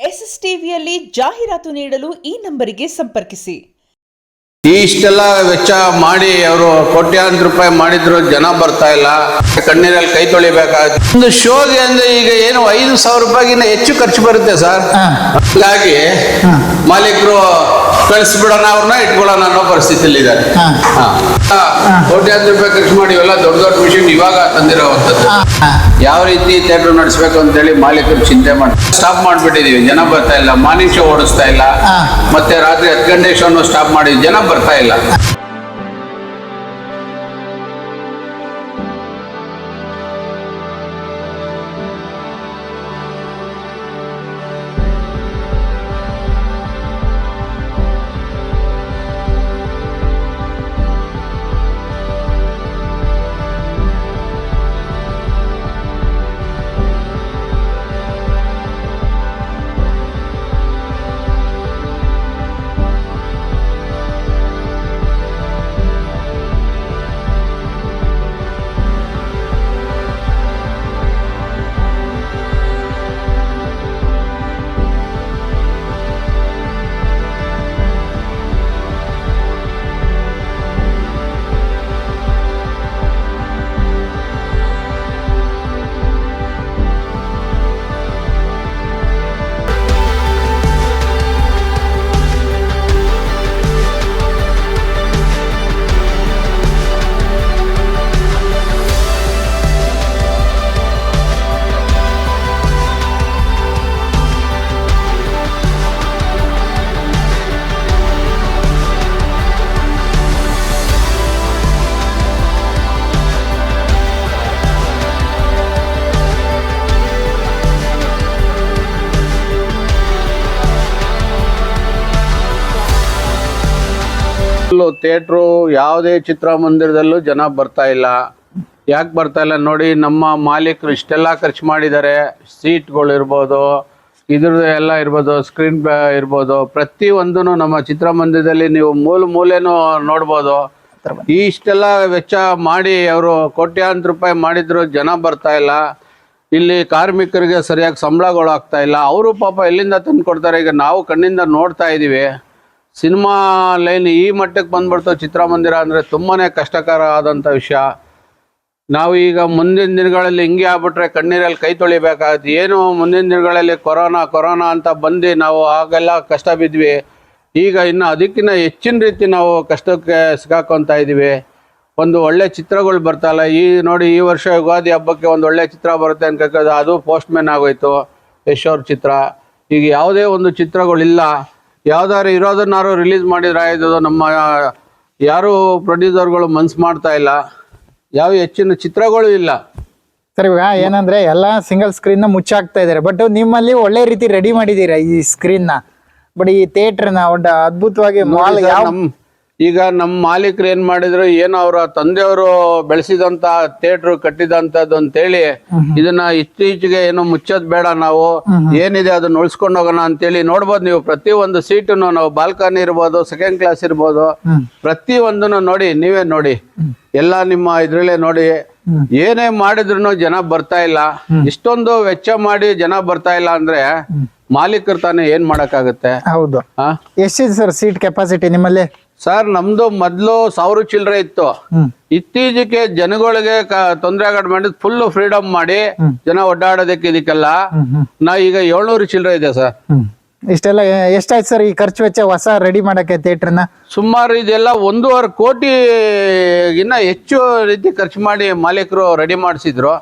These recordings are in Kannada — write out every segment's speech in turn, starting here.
ಎಸ್ಎಸ್ ಟಿವಿಯಲ್ಲಿ ಜಾಹೀರಾತು ನೀಡಲು ಈ ನಂಬರಿಗೆ ಸಂಪರ್ಕಿಸಿ. ಇಷ್ಟೆಲ್ಲ ವೆಚ್ಚ ಮಾಡಿ ಅವರು ಕೋಟ್ಯಾಂತರ ರೂಪಾಯಿ ಮಾಡಿದ್ರು, ಜನ ಬರ್ತಾ ಇಲ್ಲ, ಕಣ್ಣೀರಲ್ಲಿ ಕೈ ತೊಳಿಬೇಕಾಗುತ್ತೆ. ಒಂದು ಶೋಗೆ ಅಂದ್ರೆ ಈಗ ಏನು 5,000 ರೂಪಾಯಿಗಿಂತ ಹೆಚ್ಚು ಖರ್ಚು ಬರುತ್ತೆ ಸರ್. ಹಾಗಾಗಿ ಮಾಲೀಕರು ಕಳಿಸ್ಬಿಡೋಣ, ಅವ್ರನ್ನ ಇಟ್ಕೊಳ್ಳೋಣ ಅನ್ನೋ ಪರಿಸ್ಥಿತಿಯಲ್ಲಿ ಇದ್ದಾರೆ. ಕೋಟ್ಯಾಂತರ ರೂಪಾಯಿ ಖರ್ಚು ಮಾಡಿ ಇವೆಲ್ಲ ದೊಡ್ಡ ದೊಡ್ಡ ಮಿಷನ್ ಇವಾಗ ತಂದಿರೋವಂಥದ್ದು. ಯಾವ ರೀತಿ ಥಿಯೇಟರ್ ನಡೆಸಬೇಕು ಅಂತೇಳಿ ಮಾಲೀಕರು ಚಿಂತೆ ಮಾಡಿ ಸ್ಟಾಪ್ ಮಾಡಿಬಿಟ್ಟಿದೀವಿ. ಜನ ಬರ್ತಾ ಇಲ್ಲ, ಮಾರ್ನಿಂಗ್ ಶೋ ಓಡಿಸ್ತಾ ಇಲ್ಲ, ಮತ್ತೆ ರಾತ್ರಿ 10 ಗಂಟೆ ಶೋನು ಸ್ಟಾಪ್ ಮಾಡಿ, ಜನ ಬರ್ತಾ ಇಲ್ಲ. ಥಿಯೇಟ್ರು ಯಾವುದೇ ಚಿತ್ರಮಂದಿರದಲ್ಲೂ ಜನ ಬರ್ತಾ ಇಲ್ಲ. ಯಾಕೆ ಬರ್ತಾ ಇಲ್ಲ ನೋಡಿ, ನಮ್ಮ ಮಾಲೀಕರು ಇಷ್ಟೆಲ್ಲ ಖರ್ಚು ಮಾಡಿದ್ದಾರೆ. ಸೀಟ್ಗಳು ಇರ್ಬೋದು, ಇದ್ರದ್ದು ಎಲ್ಲ ಇರ್ಬೋದು, ಸ್ಕ್ರೀನ್ ಇರ್ಬೋದು, ಪ್ರತಿಯೊಂದೂ ನಮ್ಮ ಚಿತ್ರಮಂದಿರದಲ್ಲಿ ನೀವು ಮೂಲೆನೂ ನೋಡ್ಬೋದು. ಇಷ್ಟೆಲ್ಲ ವೆಚ್ಚ ಮಾಡಿ ಅವರು ಕೋಟ್ಯಾಂತರ ರೂಪಾಯಿ ಮಾಡಿದ್ರು, ಜನ ಬರ್ತಾ ಇಲ್ಲ. ಇಲ್ಲಿ ಕಾರ್ಮಿಕರಿಗೆ ಸರಿಯಾಗಿ ಸಂಬಳಗಳು ಆಗ್ತಾ ಇಲ್ಲ. ಅವರು ಪಾಪ ಎಲ್ಲಿಂದ ತಂದು ಕೊಡ್ತಾರೆ? ಈಗ ನಾವು ಕಣ್ಣಿಂದ ನೋಡ್ತಾ ಇದ್ದೀವಿ. ಸಿನಿಮಾ ಲೈನ್ ಈ ಮಟ್ಟಕ್ಕೆ ಬಂದ್ಬಿಡ್ತು ಚಿತ್ರಮಂದಿರ ಅಂದರೆ ತುಂಬಾ ಕಷ್ಟಕರ ಆದಂಥ ವಿಷಯ. ನಾವು ಈಗ ಮುಂದಿನ ದಿನಗಳಲ್ಲಿ ಹಿಂಗೆ ಆಗ್ಬಿಟ್ರೆ ಕಣ್ಣೀರಲ್ಲಿ ಕೈ ತೊಳಿಬೇಕಾಗುತ್ತೆ. ಏನು ಮುಂದಿನ ದಿನಗಳಲ್ಲಿ ಕೊರೋನಾ ಅಂತ ಬಂದು ನಾವು ಆಗೆಲ್ಲ ಕಷ್ಟ ಬಿದ್ವಿ. ಈಗ ಇನ್ನು ಅದಕ್ಕಿಂತ ಹೆಚ್ಚಿನ ರೀತಿ ನಾವು ಕಷ್ಟಕ್ಕೆ ಸಿಗಾಕೊತಾ ಇದ್ದೀವಿ. ಒಂದು ಒಳ್ಳೆ ಚಿತ್ರಗಳು ಬರ್ತಾಯಿಲ್ಲ. ನೋಡಿ, ಈ ವರ್ಷ ಯುಗಾದಿ ಹಬ್ಬಕ್ಕೆ ಒಂದು ಒಳ್ಳೆ ಚಿತ್ರ ಬರುತ್ತೆ ಅನ್ಕೋದು, ಅದು ಪೋಸ್ಟ್ ಮ್ಯಾನ್ ಆಗೋಯ್ತು, ಯಶ್ ಅವ್ರ ಚಿತ್ರ. ಈಗ ಯಾವುದೇ ಒಂದು ಚಿತ್ರಗಳಿಲ್ಲ. ಯಾವ್ದಾದ್ರು ಇರೋದನ್ನಾರು ರಿಲೀಸ್ ಮಾಡಿದ್ರೆ ಆಯ್ತು. ನಮ್ಮ ಯಾರು ಪ್ರೊಡ್ಯೂಸರ್ಗಳು ಮನ್ಸು ಮಾಡ್ತಾ ಇಲ್ಲ. ಯಾವ ಹೆಚ್ಚಿನ ಚಿತ್ರಗಳು ಇಲ್ಲ ಸರ್. ಇವಾಗ ಏನಂದ್ರೆ ಎಲ್ಲ ಸಿಂಗಲ್ ಸ್ಕ್ರೀನ್ ಮುಚ್ಚಾಕ್ತಾ ಇದಾರೆ. ಬಟ್ ನಿಮ್ಮಲ್ಲಿ ಒಳ್ಳೆ ರೀತಿ ರೆಡಿ ಮಾಡಿದೀರಾ ಈ ಸ್ಕ್ರೀನ್ ನ. ಬಟ್ ಈ ಥಿಯೇಟರ್ನ ಒಡ್ಡ ಅದ್ಭುತವಾಗಿ ಈಗ ನಮ್ಮ ಮಾಲೀಕರು ಏನ್ ಮಾಡಿದ್ರು, ಏನೋ ಅವರ ತಂದೆಯವರು ಬೆಳೆಸಿದಂತ ಥಿಯೇಟರ್ ಕಟ್ಟಿದಂತದ್ದು ಅಂತೇಳಿ ಇದನ್ನ ಇತ್ತೀಚೆಗೆ ಏನೋ ಮುಚ್ಚೋದ್ ಬೇಡ, ನಾವು ಏನಿದೆ ಅದನ್ನ ಉಳಿಸ್ಕೊಂಡು ಹೋಗೋಣ ಅಂತೇಳಿ ನೋಡ್ಬೋದು. ನೀವು ಪ್ರತಿಯೊಂದು ಸೀಟನ್ನು ನಾವು ಬಾಲ್ಕನಿ ಇರ್ಬೋದು, ಸೆಕೆಂಡ್ ಕ್ಲಾಸ್ ಇರ್ಬೋದು, ಪ್ರತಿಯೊಂದನ್ನು ನೋಡಿ, ನೀವೇ ನೋಡಿ, ಎಲ್ಲ ನಿಮ್ಮ ಇದ್ರಲ್ಲೇ ನೋಡಿ. ಏನೇ ಮಾಡಿದ್ರು ಜನ ಬರ್ತಾ ಇಲ್ಲ. ಇಷ್ಟೊಂದು ವೆಚ್ಚ ಮಾಡಿ ಜನ ಬರ್ತಾ ಇಲ್ಲ ಅಂದ್ರೆ ಮಾಲೀಕರು ತಾನೇ ಏನ್ ಮಾಡಕ್ಕಾಗುತ್ತೆ? ಹೌದು. ಎಷ್ಟಿದೆ ಸರ್ ಸೀಟ್ ಕೆಪಾಸಿಟಿ ನಿಮ್ಮಲ್ಲಿ? ಸರ್, ನಮ್ದು ಮೊದ್ಲು 1000 ಚಿಲ್ಲರೆ ಇತ್ತು. ಇತ್ತೀಚೆಗೆ ಜನಗಳಿಗೆ ತೊಂದರೆ ಮಾಡಿದ್ ಫುಲ್ ಫ್ರೀಡಮ್ ಮಾಡಿ ಜನ ಒಡ್ಡಾಡೋದಕ್ಕೆ ಇದಕ್ಕೆಲ್ಲ ನಾ ಈಗ 700 ಚಿಲ್ಲರೆ ಇದೆ ಸರ್. ಇಷ್ಟೆಲ್ಲ ಎಷ್ಟಾಯ್ತು ಸರ್ ಈ ಖರ್ಚು ವೆಚ್ಚ ಹೊಸ ರೆಡಿ ಮಾಡಕ್ಕೆ ಥಿಯೇಟರ್ನ? ಸುಮಾರು ಇದೆಲ್ಲ 1.5 ಕೋಟಿಗಿನ್ನ ಹೆಚ್ಚು ರೀತಿ ಖರ್ಚು ಮಾಡಿ ಮಾಲೀಕರು ರೆಡಿ ಮಾಡಿಸಿದ್ರು.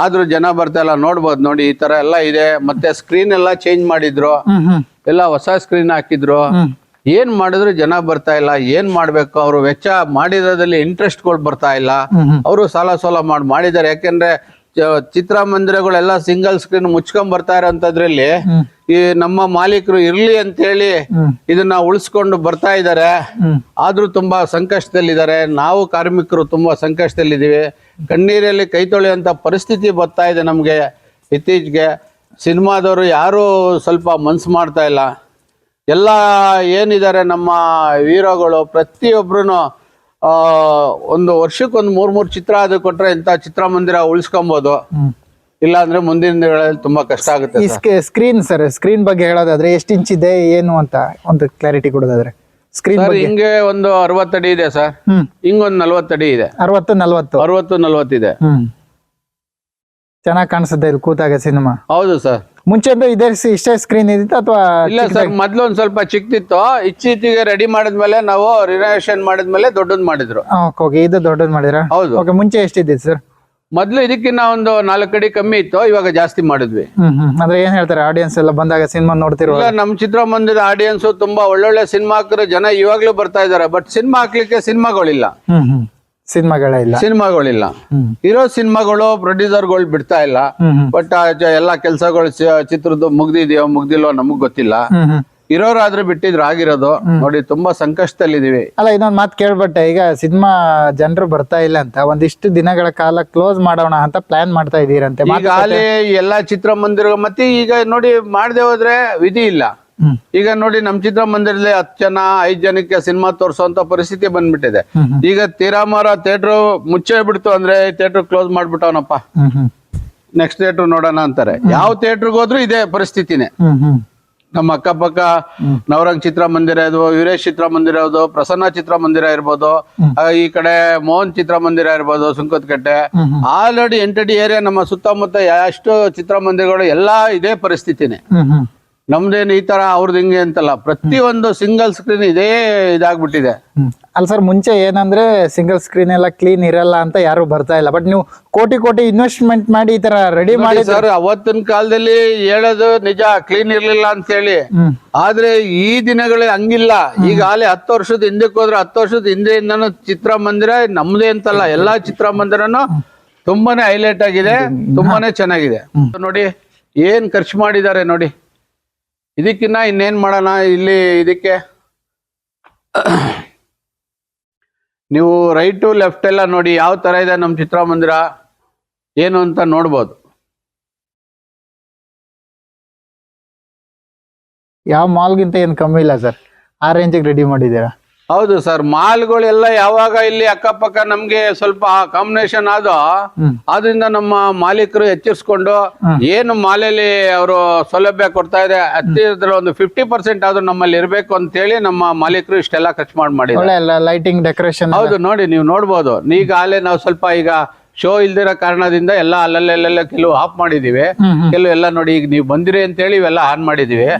ಆದ್ರೂ ಜನ ಬರ್ತಾ ಇಲ್ಲ. ನೋಡ್ಬೋದು ನೋಡಿ, ಈ ತರ ಎಲ್ಲ ಇದೆ. ಮತ್ತೆ ಸ್ಕ್ರೀನ್ ಎಲ್ಲ ಚೇಂಜ್ ಮಾಡಿದ್ರು, ಎಲ್ಲ ಹೊಸ ಸ್ಕ್ರೀನ್ ಹಾಕಿದ್ರು. ಏನ್ ಮಾಡಿದ್ರು ಜನ ಬರ್ತಾ ಇಲ್ಲ. ಏನ್ ಮಾಡ್ಬೇಕು? ಅವರು ವೆಚ್ಚ ಮಾಡಿರೋದ್ರಲ್ಲಿ ಇಂಟ್ರೆಸ್ಟ್ಗಳು ಬರ್ತಾ ಇಲ್ಲ. ಅವರು ಸಾಲ ಮಾಡಿದ್ದಾರೆ. ಯಾಕೆಂದ್ರೆ ಚಿತ್ರಮಂದಿರಗಳೆಲ್ಲ ಸಿಂಗಲ್ ಸ್ಕ್ರೀನ್ ಮುಚ್ಕೊಂಡ್ ಬರ್ತಾ ಇರೋಂಥದ್ರಲ್ಲಿ ಈ ನಮ್ಮ ಮಾಲೀಕರು ಇರ್ಲಿ ಅಂತ ಹೇಳಿ ಇದನ್ನ ಉಳಿಸ್ಕೊಂಡು ಬರ್ತಾ ಇದ್ದಾರೆ. ಆದ್ರೂ ತುಂಬಾ ಸಂಕಷ್ಟದಲ್ಲಿದ್ದಾರೆ. ನಾವು ಕಾರ್ಮಿಕರು ತುಂಬಾ ಸಂಕಷ್ಟದಲ್ಲಿದ್ದೀವಿ. ಕಣ್ಣೀರಲ್ಲಿ ಕೈ ತೊಳೆಯುವಂತ ಪರಿಸ್ಥಿತಿ ಬರ್ತಾ ಇದೆ ನಮ್ಗೆ. ಇತ್ತೀಚೆಗೆ ಸಿನಿಮಾದವರು ಯಾರು ಸ್ವಲ್ಪ ಮನ್ಸು ಮಾಡ್ತಾ ಇಲ್ಲ. ಎಲ್ಲ ಏನಿದ್ದಾರೆ ನಮ್ಮ ಹೀರೋಗಳು ಪ್ರತಿಯೊಬ್ರು ಒಂದು ವರ್ಷಕ್ಕೆ ಒಂದು 3 ಚಿತ್ರ ಅದು ಕೊಟ್ರೆ ಇಂಥ ಚಿತ್ರಮಂದಿರ ಉಳಿಸ್ಕೊಬೋದು. ಇಲ್ಲ ಅಂದ್ರೆ ಮುಂದಿನ ದಿನಗಳಲ್ಲಿ ತುಂಬಾ ಕಷ್ಟ ಆಗುತ್ತೆ ಈ ಸರ್. ಸ್ಕ್ರೀನ್ ಬಗ್ಗೆ ಹೇಳೋದಾದ್ರೆ ಎಷ್ಟು ಇಂಚ್ ಇದೆ ಏನು ಅಂತ ಒಂದು ಕ್ಲಾರಿಟಿ ಕೊಡೋದಾದ್ರೆ ಸ್ಕ್ರೀನ್ ಸರ್ ಹಿಂಗೆ ಒಂದು 60 ಅಡಿ ಇದೆ ಸರ್, ಹಿಂಗೊಂದು 40 ಅಡಿ ಇದೆ. 60-40 ಇದೆ. ಚೆನ್ನಾಗಿ ಕಾಣಿಸುತ್ತೆ ಇಲ್ಲಿ ಕೂತಾಗ ಸಿನಿಮಾ. ಹೌದು ಸರ್. ಮುಂಚೆ ಇಷ್ಟೇ ಸ್ಕ್ರೀನ್ ಇದ್ದಿತ್ತು ಅಥವಾ? ಇಲ್ಲ ಸರ್, ಮೊದ್ಲು ಒಂದ್ ಸ್ವಲ್ಪ ಚಿಕ್ಕದಿತ್ತು. ಇತ್ತೀಚೆಗೆ ರೆಡಿ ಮಾಡಿದ್ಮೇಲೆ ನಾವು ರಿನೋವೇಷನ್ ಮಾಡಿದ್ಮೇಲೆ ದೊಡ್ಡದ್ ಮಾಡಿದ್ರು. ಓಕೆ, ಇದು ದೊಡ್ಡದು ಮಾಡಿದ್ರ? ಹೌದು. ಓಕೆ, ಮುಂಚೆ ಎಷ್ಟಿದ್ದಿತ್ತು ಸರ್? ಮೊದ್ಲು ಇದಕ್ಕಿನ್ನ ಒಂದು 4 ಅಡಿ ಕಮ್ಮಿ ಇತ್ತು, ಇವಾಗ ಜಾಸ್ತಿ ಮಾಡಿದ್ವಿ. ಅಂದ್ರೆ ಏನ್ ಹೇಳ್ತಾರೆ ಆಡಿಯನ್ಸ್ ಎಲ್ಲ ಬಂದಾಗ ಸಿನಿಮಾ ನೋಡ್ತಿರೋ? ಇಲ್ಲ, ನಮ್ ಚಿತ್ರಮಂದಿರದ ಆಡಿಯನ್ಸ್ ತುಂಬಾ ಒಳ್ಳೊಳ್ಳೆ ಸಿನಿಮಾ ಹಾಕಿರೋ ಜನ ಇವಾಗ್ಲೂ ಬರ್ತಾ ಇದಾರೆ. ಬಟ್ ಸಿನಿಮಾ ಹಾಕ್ಲಿಕ್ಕೆ ಸಿನಿಮಾಗಳಿಲ್ಲ. ಸಿನಿಮಾಗಳಿಲ್ಲ. ಇರೋ ಸಿನಿಮಾಗಳು ಪ್ರೊಡ್ಯೂಸರ್ಗಳು ಬಿಡ್ತಾ ಇಲ್ಲ. ಬಟ್ ಎಲ್ಲಾ ಕೆಲ್ಸಗಳು ಚಿತ್ರದ್ದು ಮುಗ್ದಿದ್ಯೋ ಮುಗ್ದಿಲ್ಲೋ ನಮಗ್ ಗೊತ್ತಿಲ್ಲ. ಇರೋರಾದ್ರೂ ಬಿಟ್ಟಿದ್ರು ಆಗಿರೋದು. ನೋಡಿ ತುಂಬಾ ಸಂಕಷ್ಟದಲ್ಲಿದೀವಿ. ಅಲ್ಲ, ಇನ್ನೊಂದ್ ಮಾತು ಕೇಳ್ಬಟ್ಟೆ, ಈಗ ಸಿನಿಮಾ ಜನರು ಬರ್ತಾ ಇಲ್ಲ ಅಂತ ಒಂದಿಷ್ಟು ದಿನಗಳ ಕಾಲ ಕ್ಲೋಸ್ ಮಾಡೋಣ ಅಂತ ಪ್ಲಾನ್ ಮಾಡ್ತಾ ಇದೀರಂತೆ. ಈಗ ಅಲ್ಲಿ ಎಲ್ಲಾ ಚಿತ್ರಮಂದಿರ ಮತ್ತೆ ಈಗ ನೋಡಿ ಮಾಡದೆ ಹೋದ್ರೆ ವಿಧಿ ಇಲ್ಲ. ಈಗ ನೋಡಿ ನಮ್ ಚಿತ್ರಮಂದಿರದಲ್ಲಿ 10 ಜನ 5 ಜನಕ್ಕೆ ಸಿನಿಮಾ ತೋರ್ಸೋಂತ ಪರಿಸ್ಥಿತಿ ಬಂದ್ಬಿಟ್ಟಿದೆ. ಈಗ ತೀರಾಮಾರ ಥಿಯೇಟರ್ ಮುಚ್ಚೇ ಬಿಡ್ತು ಅಂದ್ರೆ ಥಿಯೇಟರ್ ಕ್ಲೋಸ್ ಮಾಡ್ಬಿಟ್ಟವನಪ್ಪ, ನೆಕ್ಸ್ಟ್ ಥಿಯೇಟರ್ ನೋಡೋಣ ಅಂತಾರೆ. ಯಾವ ಥಿಯೇಟರ್ಗೆ ಹೋದ್ರು ಇದೇ ಪರಿಸ್ಥಿತಿನೇ. ನಮ್ಮ ಅಕ್ಕಪಕ್ಕ ನವರಂಗ್ ಚಿತ್ರಮಂದಿರ ಇರ್ಬೋದು, ವೀರೇಶ್ ಚಿತ್ರಮಂದಿರ ಇರ್ಬೋದು, ಪ್ರಸನ್ನ ಚಿತ್ರಮಂದಿರ ಇರ್ಬೋದು, ಈ ಕಡೆ ಮೋಹನ್ ಚಿತ್ರಮಂದಿರ ಇರ್ಬೋದು, ಸುಂಕದಕಟ್ಟೆ, ಆಲ್ರೆಡಿ ಎಂಟಡಿ ಏರಿಯಾ ನಮ್ಮ ಸುತ್ತಮುತ್ತ ಎಷ್ಟು ಚಿತ್ರಮಂದಿರಗಳು ಎಲ್ಲಾ ಇದೇ ಪರಿಸ್ಥಿತಿನೇ. ನಮ್ದೇನು ಈ ತರ ಅವ್ರದ್ದು ಹಿಂಗೆ ಅಂತಲ್ಲ, ಪ್ರತಿಯೊಂದು ಸಿಂಗಲ್ ಸ್ಕ್ರೀನ್ ಇದೇ ಇದಾಗ್ಬಿಟ್ಟಿದೆ. ಅಲ್ಲ ಸರ್, ಮುಂಚೆ ಏನಂದ್ರೆ ಸಿಂಗಲ್ ಸ್ಕ್ರೀನ್ ಎಲ್ಲ ಕ್ಲೀನ್ ಇರಲ್ಲ ಅಂತ ಯಾರು ಬರ್ತಾ ಇಲ್ಲ. ಬಟ್ ನೀವು ಕೋಟಿ ಇನ್ವೆಸ್ಟ್ಮೆಂಟ್ ಮಾಡಿ ಈ ತರ ರೆಡಿ ಮಾಡಿ ಸರ್. ಅವತ್ತಿನ ಕಾಲದಲ್ಲಿ ಹೇಳೋದು ನಿಜ, ಕ್ಲೀನ್ ಇರ್ಲಿಲ್ಲ ಅಂತ ಹೇಳಿ. ಆದ್ರೆ ಈ ದಿನಗಳಲ್ಲಿ ಹಂಗಿಲ್ಲ. ಈಗ ಅಲ್ಲಿ 10 ವರ್ಷದ ಹಿಂದಕ್ಕೆ ಹೋದ್ರೆ 10 ವರ್ಷದ ಹಿಂದೆಯಿಂದನೂ ಚಿತ್ರಮಂದಿರ ನಮ್ದೇ ಅಂತಲ್ಲ, ಎಲ್ಲಾ ಚಿತ್ರಮಂದಿರನು ತುಂಬಾನೇ ಹೈಲೈಟ್ ಆಗಿದೆ, ತುಂಬಾನೇ ಚೆನ್ನಾಗಿದೆ. ನೋಡಿ ಏನ್ ಖರ್ಚು ಮಾಡಿದ್ದಾರೆ ನೋಡಿ. ಇದಕ್ಕಿನ್ನ ಇನ್ನೇನ್ ಮಾಡೋಣ ಇಲ್ಲಿ. ಇದಕ್ಕೆ ನೀವು ರೈಟು ಲೆಫ್ಟ್ ಎಲ್ಲ ನೋಡಿ ಯಾವ ತರ ಇದೆ ನಮ್ಮ ಚಿತ್ರಮಂದಿರ ಏನು ಅಂತ ನೋಡ್ಬೋದು. ಯಾವ ಮಾಲ್ಗಿಂತ ಏನು ಕಮ್ಮಿ ಇಲ್ಲ ಸರ್, ಆ ರೇಂಜಿಗೆ ರೆಡಿ ಮಾಡಿದ್ದೀರಾ? ಹೌದು ಸರ್. ಮಾಲ್ಗಳೆಲ್ಲ ಯಾವಾಗ ಇಲ್ಲಿ ಅಕ್ಕಪಕ್ಕ ನಮ್ಗೆ ಸ್ವಲ್ಪ ಕಾಂಬಿನೇಷನ್ ಆದ್ರಿಂದ ನಮ್ಮ ಮಾಲೀಕರು ಎಚ್ಚರಿಸ್ಕೊಂಡು ಏನು ಮಾಲಲ್ಲಿ ಅವರು ಸೌಲಭ್ಯ ಕೊಡ್ತಾ ಇದೆ ಹತ್ತಿರ ಒಂದು 50% ಆದ್ರೂ ನಮ್ಮಲ್ಲಿ ಇರ್ಬೇಕು ಅಂತ ಹೇಳಿ ನಮ್ಮ ಮಾಲೀಕರು ಇಷ್ಟೆಲ್ಲ ಖರ್ಚು ಮಾಡಿದ್ದಾರೆ. ಲೈಟಿಂಗ್ ಡೆಕೋರೇಷನ್ ಹೌದು, ನೋಡಿ ನೀವು ನೋಡ್ಬೋದು. ಈಗ ಅಲ್ಲೇ ನಾವು ಸ್ವಲ್ಪ ಈಗ ಶೋ ಇಲ್ದಿರೋ ಕಾರಣದಿಂದ ಎಲ್ಲ ಅಲ್ಲಲ್ಲೆಲ್ಲ ಕೆಲವು ಆಫ್ ಮಾಡಿದೀವಿ, ಕೆಲವು ಎಲ್ಲ ನೋಡಿ ಈಗ ನೀವು ಬಂದಿರಿ ಅಂತ ಹೇಳಿ ಇವೆಲ್ಲ ಆನ್ ಮಾಡಿದೀವಿ.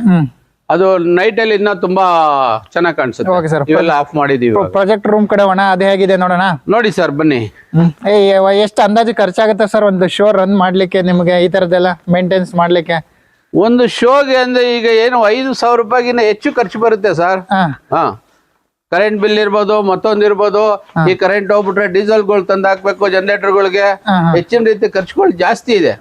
ಅದು ನೈಟ್ ಅಲ್ಲಿ ಇನ್ನ ತುಂಬಾ ಚೆನ್ನಾಗಿ ಕಾಣಿಸುತ್ತೆ. ಇವೆಲ್ಲ ಆಫ್ ಮಾಡಿದೀವಿ. ಪ್ರಾಜೆಕ್ಟ್ ರೂಮ್ ಕಡೆ ಒಣ ಅದೇ ಆಗಿದೆ ನೋಡೋಣ. ನೋಡಿ ಸರ್, ಬನ್ನಿ. ಎಷ್ಟು ಅಂದಾಜು ಖರ್ಚಾಗುತ್ತೆ ಸರ್ ಒಂದು ಶೋ ರನ್ ಮಾಡ್ಲಿಕ್ಕೆ ನಿಮ್ಗೆ ಈ ತರದೆಲ್ಲ ಮೇಂಟೆನ್ಸ್ ಮಾಡ್ಲಿಕ್ಕೆ? ಒಂದು ಶೋಗೆ ಅಂದ್ರೆ ಈಗ ಏನು 5,000 ರೂಪಾಯಿಗಿನ್ನ ಹೆಚ್ಚು ಖರ್ಚು ಬರುತ್ತೆ ಸರ್. ಹಾ, ಕರೆಂಟ್ ಬಿಲ್ ಇರ್ಬೋದು, ಮತ್ತೊಂದು ಇರ್ಬೋದು. ಈ ಕರೆಂಟ್ ಹೋಗ್ಬಿಟ್ರೆ ಡೀಸೆಲ್ಗಳು ತಂದು ಹಾಕ್ಬೇಕು, ಜನರೇಟರ್ಗಳಿಗೆ ಹೆಚ್ಚಿನ ರೀತಿ ಖರ್ಚುಗಳು ಜಾಸ್ತಿ ಇದೆ.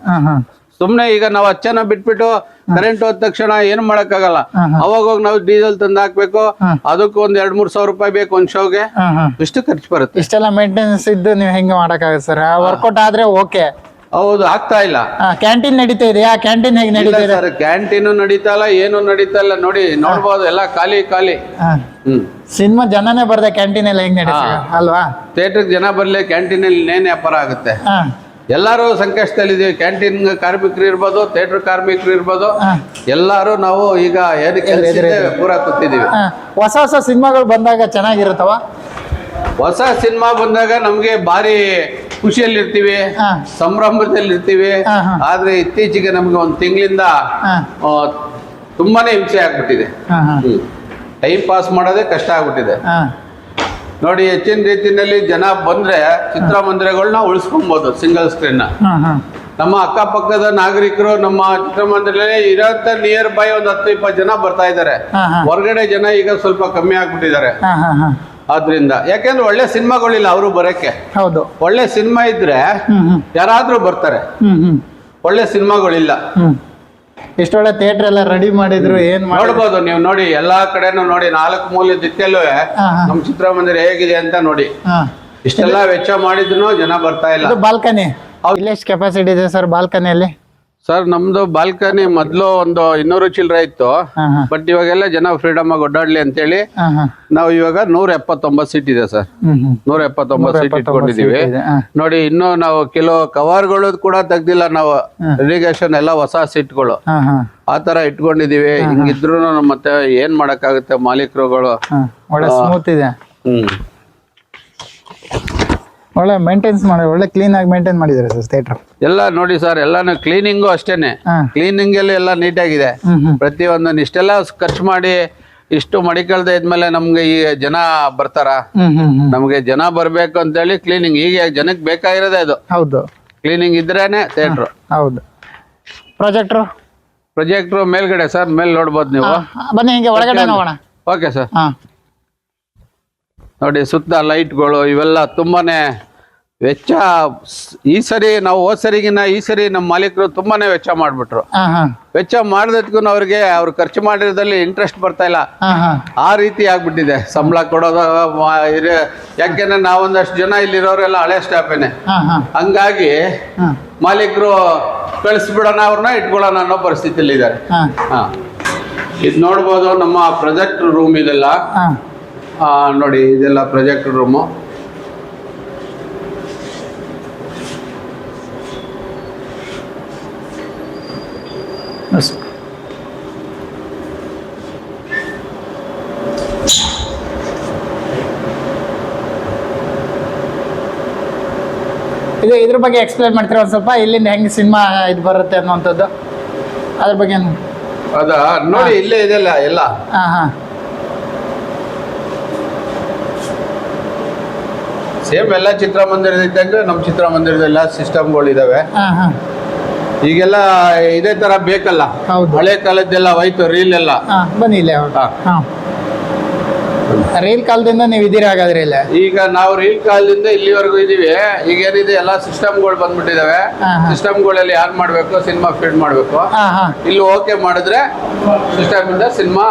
ಸುಮ್ನೆ ಈಗ ನಾವು 10 ಜನ ಬಿಟ್ಬಿಟ್ಟು ಕರೆಂಟ್ ಹೋದ ತಕ್ಷಣ ಏನು ಮಾಡಕ್ಕಾಗಲ್ಲ. ಅವಾಗ ಹೋಗಿ ನಾವು ಡೀಸೆಲ್ ತಂದು ಹಾಕ್ಬೇಕು, ಅದಕ್ಕೂ ಒಂದ್ 2-3 ಸಾವಿರ ರೂಪಾಯಿ ಬೇಕು ಒಂದ್ ಶೋಗೆ. ಇಷ್ಟು ಖರ್ಚು ಬರುತ್ತೆ. ಇಷ್ಟೆಲ್ಲ ಮೇಂಟೆನೆನ್ಸ್ ಇದ್ದು ನೀವು ಹೆಂಗೆ ಮಾಡಕ್ಕಾಗತ್ತೆ ಸರ್? ವರ್ಕೌಟ್ ಆದ್ರೆ ಓಕೆ. ಹೌದು, ಆಗ್ತಾ ಇಲ್ಲ. ಕ್ಯಾಂಟೀನ್ ನಡೀತಾ ಇದೆಯಾ? ಕ್ಯಾಂಟೀನ್ ಹೇಗೆ ನಡೀತಾ ಇದೆ ಸರ್? ಕ್ಯಾಂಟೀನು ನಡೀತಾ ಇಲ್ಲ, ಏನು ನಡೀತಾ ಇಲ್ಲ. ನೋಡಿ ನೋಡ್ಬೋದು, ಎಲ್ಲ ಖಾಲಿ. ಸಿನಿಮಾ ಜನನೇ ಬರ್ದೆ ಕ್ಯಾಂಟೀನ್ ಎಲ್ಲ ಹೆಂಗ್ ನಡೀತಾ ಅಲ್ವಾ? ಥಿಯೇಟರ್ ಜನ ಬರ್ಲಿ, ಕ್ಯಾಂಟೀನ್ ಅಲ್ಲಿ ಇನ್ನೇನ್ ವ್ಯಾಪಾರ ಆಗುತ್ತೆ? ಎಲ್ಲಾರು ಸಂಕಷ್ಟದಲ್ಲಿದ್ದೀವಿ. ಕ್ಯಾಂಟೀನ್ ಕಾರ್ಮಿಕರು ಇರ್ಬೋದು, ಥಿಯೇಟರ್ ಕಾರ್ಮಿಕರು ಇರ್ಬೋದು, ಎಲ್ಲಾರು ನಾವು ಈಗ ಪೂರ ಕೂತಿದೀವಿ. ಹೊಸ ಸಿನಿಮಾಗಳು ಬಂದಾಗ ಚೆನ್ನಾಗಿರುತ್ತವ. ಹೊಸ ಸಿನಿಮಾ ಬಂದಾಗ ನಮ್ಗೆ ಭಾರಿ ಖುಷಿಯಲ್ಲಿ ಇರ್ತೀವಿ, ಸಂಭ್ರಮದಲ್ಲಿ ಇರ್ತೀವಿ. ಆದ್ರೆ ಇತ್ತೀಚೆಗೆ ನಮ್ಗೆ 1 ತಿಂಗಳಿಂದ ತುಂಬಾನೇ ಹಿಂಸೆ ಆಗ್ಬಿಟ್ಟಿದೆ. ಟೈಮ್ ಪಾಸ್ ಮಾಡೋದೇ ಕಷ್ಟ ಆಗ್ಬಿಟ್ಟಿದೆ. ನೋಡಿ, ಹೆಚ್ಚಿನ ರೀತಿಯಲ್ಲಿ ಜನ ಬಂದ್ರೆ ಚಿತ್ರಮಂದಿರಗಳನ್ನ ಉಳಿಸ್ಕೊಬಹುದು ಸಿಂಗಲ್ ಸ್ಕ್ರೀನ್. ನಮ್ಮ ಅಕ್ಕಪಕ್ಕದ ನಾಗರಿಕರು ನಮ್ಮ ಚಿತ್ರಮಂದಿರದಲ್ಲಿ ಇರೋಂತ ನಿಯರ್ ಬೈ ಒಂದು 10-20 ಜನ ಬರ್ತಾ ಇದ್ದಾರೆ. ಹೊರಗಡೆ ಜನ ಈಗ ಸ್ವಲ್ಪ ಕಮ್ಮಿ ಆಗ್ಬಿಟ್ಟಿದ್ದಾರೆ. ಆದ್ರಿಂದ ಯಾಕೆಂದ್ರೆ ಒಳ್ಳೆ ಸಿನಿಮಾಗಳಿಲ್ಲ ಅವರು ಬರಕ್ಕೆ. ಹೌದು, ಒಳ್ಳೆ ಸಿನಿಮಾ ಇದ್ರೆ ಯಾರಾದ್ರೂ ಬರ್ತಾರೆ. ಒಳ್ಳೆ ಸಿನಿಮಾಗಳಿಲ್ಲ. ಇಷ್ಟೊಳ್ಳೆ ಥಿಯೇಟರ್ ಎಲ್ಲ ರೆಡಿ ಮಾಡಿದ್ರು. ಏನ್ ನೋಡ್ಬೋದು ನೀವು. ನೋಡಿ ಎಲ್ಲಾ ಕಡೆನೂ ನೋಡಿ, 4 ಮೂಲೆ ದಿಕ್ಕಲ್ಲೂ ನಮ್ ಚಿತ್ರಮಂದಿರ ಹೇಗಿದೆ ಅಂತ ನೋಡಿ. ಇಷ್ಟೆಲ್ಲ ವೆಚ್ಚ ಮಾಡಿದ್ರು ಜನ ಬರ್ತಾ ಇಲ್ಲ. ಬಾಲ್ಕನಿ ಇಲ್ಲಿ ಎಷ್ಟು ಕೆಪಾಸಿಟಿ ಇದೆ ಸರ್ ಬಾಲ್ಕನಿಯಲ್ಲಿ? ಸರ್ ನಮ್ದು ಬಾಲ್ಕನಿ ಮೊದ್ಲು ಒಂದು 200 ಚಿಲ್ಲರೆ ಇತ್ತು. ಹಾ ಹಾ ಬಟ್ ಇವಾಗೆಲ್ಲ ಜನ ಫ್ರೀಡಮ್ ಆಗಿ ಓಡಾಡ್ಲಿ ಅಂತೇಳಿ ಹಾ ಹಾ ನಾವು ಇವಾಗ 179 ಸೀಟ್ ಇದೆ ಸರ್. ಹ್ಮ್ 179 ಸೀಟ್ ಇಟ್ಕೊಂಡಿದೀವಿ. ಇದೆ. ಹಾ. ನೋಡಿ ಇನ್ನು ನಾವು ಕೆಲವು ಕವರ್ಗಳು ಕೂಡ ತೆಗ್ದಿಲ್ಲ ನಾವು. ಇರಿಗೇಷನ್ ಎಲ್ಲ ಹೊಸ ಸೀಟ್ಗಳು ಹಾ ಹಾ ಆ ತರ ಇಟ್ಕೊಂಡಿದೀವಿ. ಹಿಂಗಿದ್ರು ಮತ್ತೆ ಏನ್ ಮಾಡಕ್ಕಾಗುತ್ತೆ ಮಾಲೀಕರುಗಳು. ಹಾ ಒಳ್ಳೆ ಸ್ಮೂತ್ ಇದೆ. ಹ್ಮ್ ಒಳ್ಳೆ ಮೇಂಟೆನ್ಸ್ ಮಾಡಿ ಒಳ್ಳೆ ಕ್ಲೀನ್ ಆಗಿ ಮೇಂಟೈನ್ ಮಾಡಿದ್ದಾರೆ ಸರ್ ಥಿಯೇಟರ್. ಎಲ್ಲ ನೋಡಿ ಸರ್ ಎಲ್ಲಾನು ಕ್ಲೀನಿಂಗು ಅಷ್ಟೇನೆ. ಹಾ. ಕ್ಲೀನಿಂಗ್ ಅಲ್ಲಿ ಎಲ್ಲ ನೀಟಾಗಿದೆ. ಪ್ರತಿಯೊಂದು ಇಷ್ಟೆಲ್ಲ ಖರ್ಚು ಮಾಡಿ ಇಷ್ಟು ಮಡಿಕಳ್ದೆ ಇದ್ಮೇಲೆ ನಮ್ಗೆ ಈ ಜನ ಬರ್ತಾರ. ನಮ್ಗೆ ಜನ ಬರ್ಬೇಕು ಅಂತೇಳಿ ಕ್ಲೀನಿಂಗ್ ಈಗ ಜನಕ್ಕೆ ಬೇಕಾಗಿರೋದೇ ಅದು. ಹೌದು ಕ್ಲೀನಿಂಗ್ ಇದ್ರೇನೆ ಥಿಯೇಟ್ರು. ಹೌದು. ಪ್ರೊಜೆಕ್ಟ್ರು ಮೇಲ್ಗಡೆ ಸರ್, ಮೇಲ್ ನೋಡ್ಬೋದು ನೀವು. ಬನ್ನಿ ಹಿಂಗೆ ಒಳಗಡೆ ನೋಡೋಣ. Okay sir. ಹಾ ನೋಡಿ ಸುತ್ತ ಲೈಟ್ಗಳು ಇವೆಲ್ಲ ತುಂಬಾನೇ ವೆಚ್ಚ. ಈ ಸರಿ ನಾವು ಹೋದ್ ಸರಿಗಿನ ಈ ಸರಿ ನಮ್ಮ ಮಾಲೀಕರು ತುಂಬಾನೇ ವೆಚ್ಚ ಮಾಡ್ಬಿಟ್ರು. ಹಾ ಹಾ ವೆಚ್ಚ ಮಾಡಿದಕ್ಕೂ ಅವ್ರಿಗೆ ಅವ್ರು ಖರ್ಚು ಮಾಡಿರೋದ್ರಲ್ಲಿ ಇಂಟ್ರೆಸ್ಟ್ ಬರ್ತಾ ಇಲ್ಲ. ಹಾ ಹಾ ಆ ರೀತಿ ಆಗ್ಬಿಟ್ಟಿದೆ ಸಂಬಳ ಕೊಡೋದು. ಯಾಕೆಂದ್ರೆ ನಾವೊಂದಷ್ಟು ಜನ ಇಲ್ಲಿರೋರೆಲ್ಲ ಹಳೆ ಸ್ಟಾಫೇನೆ. ಹಾ ಹಾ ಹಂಗಾಗಿ ಹಾ ಮಾಲೀಕರು ಕಳಿಸ್ಬಿಡೋಣ ಅವ್ರನ್ನ ಇಟ್ಕೊಳ್ಳೋಣ ಅನ್ನೋ ಪರಿಸ್ಥಿತಿಯಲ್ಲಿ ಇದ್ದಾರೆ. ಹಾ ಹಾ ಇದು ನೋಡ್ಬೋದು ನಮ್ಮ ಪ್ರೊಜೆಕ್ಟ್ ರೂಮ್ ಇದೆಲ್ಲ. ಹಾ ನೋಡಿ ಇದೆಲ್ಲ ಪ್ರೊಜೆಕ್ಟ್ ರೂಮು. ಇದು ಇದ್ರ ಬಗ್ಗೆ ಎಕ್ಸ್ಪ್ಲೈನ್ ಮಾಡ್ತೀರಾ ಒಂದು ಸ್ವಲ್ಪ, ಇಲ್ಲಿಂದ ಹೆಂಗೆ ಸಿನಿಮಾ ಇದು ಬರುತ್ತೆ ಅನ್ನುವಂಥದ್ದು ಅದ್ರ ಬಗ್ಗೆ? ಅದ ನೋಡಿ ಇಲ್ಲೇ ಇದೆಲ್ಲ ಎಲ್ಲ. ಹಾ ಹಾ ಸೇಮ್ ಎಲ್ಲ ಚಿತ್ರಮಂದಿರದ ಇದ್ದಂಗೆ ನಮ್ಮ ಚಿತ್ರಮಂದಿರದೆಲ್ಲ ಸಿಸ್ಟಮ್ಗಳು ಇದಾವೆ. ಹಾ ಹಾ ಈಗೆಲ್ಲ ಇದೇ ತರ ಬೇಕಲ್ಲ. ಹೌದು. ಹಳೆ ಕಾಲದ್ದೆಲ್ಲ ಹೋಯ್ತು ರೀಲ್ ಎಲ್ಲ. ಹಾ ಬನ್ನಿ ಇಲ್ಲೇ. ಹಾ. ಹಾ ರೀಲ್ ಕಾಲದಿಂದ ನೀವು ಇದ್ದೀರಿ ಹಾಗಾದ್ರೆ ಇಲ್ಲ? ಈಗ ನಾವು ರೀಲ್ ಕಾಲದಿಂದ ಇಲ್ಲಿವರೆಗೂ ಇದೀವಿ. ಈಗ ಏನಿದೆ ಎಲ್ಲ ಸಿಸ್ಟಮ್ಗಳು ಬಂದ್ಬಿಟ್ಟಿದಾವೆ. ಹಾ, ಹಾ. ಸಿಸ್ಟಮ್ಗಳಲ್ಲಿ ಯಾರು ಮಾಡ್ಬೇಕು, ಸಿನಿಮಾ ಫೀಡ್ ಮಾಡ್ಬೇಕು. ಹಾ ಹಾ ಇಲ್ಲಿ ಓಕೆ ಮಾಡಿದ್ರೆ ಸಿಸ್ಟಮ್ ಇಂದ ಸಿನಿಮಾ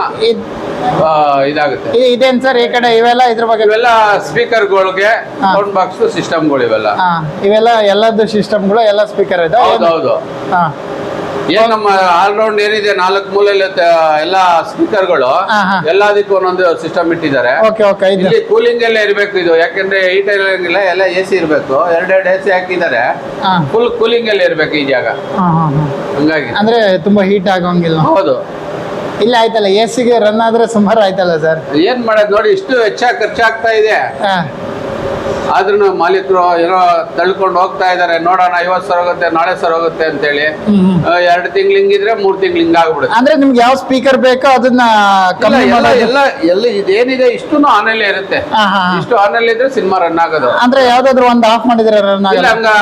ಇದಾಗುತ್ತೆ. ಇದೇನ್ ಸರ್ ಈ ಕಡೆ ಇವೆಲ್ಲ ಇದ್ರ ಬಗ್ಗೆ? ಇವೆಲ್ಲ ಸ್ಪೀಕರ್ಗಳಿಗೆ ಸೌಂಡ್ ಬಾಕ್ಸ್ ಸಿಸ್ಟಮ್ಗಳು ಇವೆಲ್ಲ. ಹಾ ಇವೆಲ್ಲ ಎಲ್ಲದ್ದು ಸಿಸ್ಟಮ್ಗಳು ಎಲ್ಲ ಸ್ಪೀಕರ್ ಇದೆ. ಹೌದೌದು. ಹಾ ಏನ್ ನಮ್ಮ ಆಲ್ರೌಂಡ್ ಏನಿದೆ 4 ಮೂಲೆಯಲ್ಲಿ ಎಲ್ಲ ಸ್ಪೀಕರ್ಗಳು ಹಾ, ಹಾ. ಎಲ್ಲದಕ್ಕೂ ಒಂದೊಂದು ಸಿಸ್ಟಮ್ ಇಟ್ಟಿದ್ದಾರೆ. Okay okay. ಇದು ಇಲ್ಲಿ ಕೂಲಿಂಗ್ ಎಲ್ಲ ಇರ್ಬೇಕು ಇದು. ಯಾಕಂದ್ರೆ ಹೀಟ್ ಇರಂಗಿಲ್ಲ, ಎಲ್ಲ AC ಇರ್ಬೇಕು. 2 AC ಹಾಕಿದ್ದಾರೆ. ಹಾ ಫುಲ್ ಕೂಲಿಂಗ್ ಎಲ್ಲ ಇರ್ಬೇಕು ಈ ಜಾಗ. ಹಾ ಹಾ ಹಾ ಹಂಗಾಗಿ ಅಂದ್ರೆ ತುಂಬಾ ಹೀಟ್ ಆಗೋಂಗಿಲ್ಲ. ಹೌದು. ಇಲ್ಲ ಆಯ್ತಲ್ಲ ಎಸಿಗೆ ರನ್ ಆದ್ರೆ ಸುಮಾರು ಆಯ್ತಲ್ಲ ಸರ್. ಏನ್ ಮಾಡೋದು ನೋಡಿ, ಇಷ್ಟು ವೆಚ್ಚ ಖರ್ಚಾಗ್ತಾ ಇದೆ. ಹಾ ಆದ್ರೂ ಮಾಲೀಕರು ಏನೋ ತಳ್ಕೊಂಡು ಹೋಗ್ತಾ ಇದಾರೆ. ನೋಡೋಣ 50 ಸಾವಿರ ಹೋಗುತ್ತೆ, ನಾಳೆ ಸಾವಿರ ಹೋಗುತ್ತೆ ಅಂತೇಳಿ. 2 ತಿಂಗಳು ಹಿಂಗಿದ್ರೆ 3 ತಿಂಗಳು ಹಿಂಗಾಗ್ಬಿಡುತ್ತೆ. ಅಂದ್ರೆ ನಿಮ್ಗೆ ಯಾವ ಸ್ಪೀಕರ್ ಬೇಕೋ ಅದನ್ನ ಕಮ್ಮಿ ಎಲ್ಲ ಇದೇನಿದೆ ಇಷ್ಟು ಆನಲ್ಲೇ ಇರುತ್ತೆ. ಹಾ ಹಾ ಇಷ್ಟು ಆನಲ್ಲಿ ಇದ್ರೆ ಸಿನಿಮಾ ರನ್ ಆಗೋದು. ಅಂದ್ರೆ ಯಾವ್ದಾದ್ರು ಒಂದು ಆಫ್ ಮಾಡಿದ್ರೆ ರನ್ ಇಲ್ಲ, ಆಗಲ್ಲ? ಹಂಗ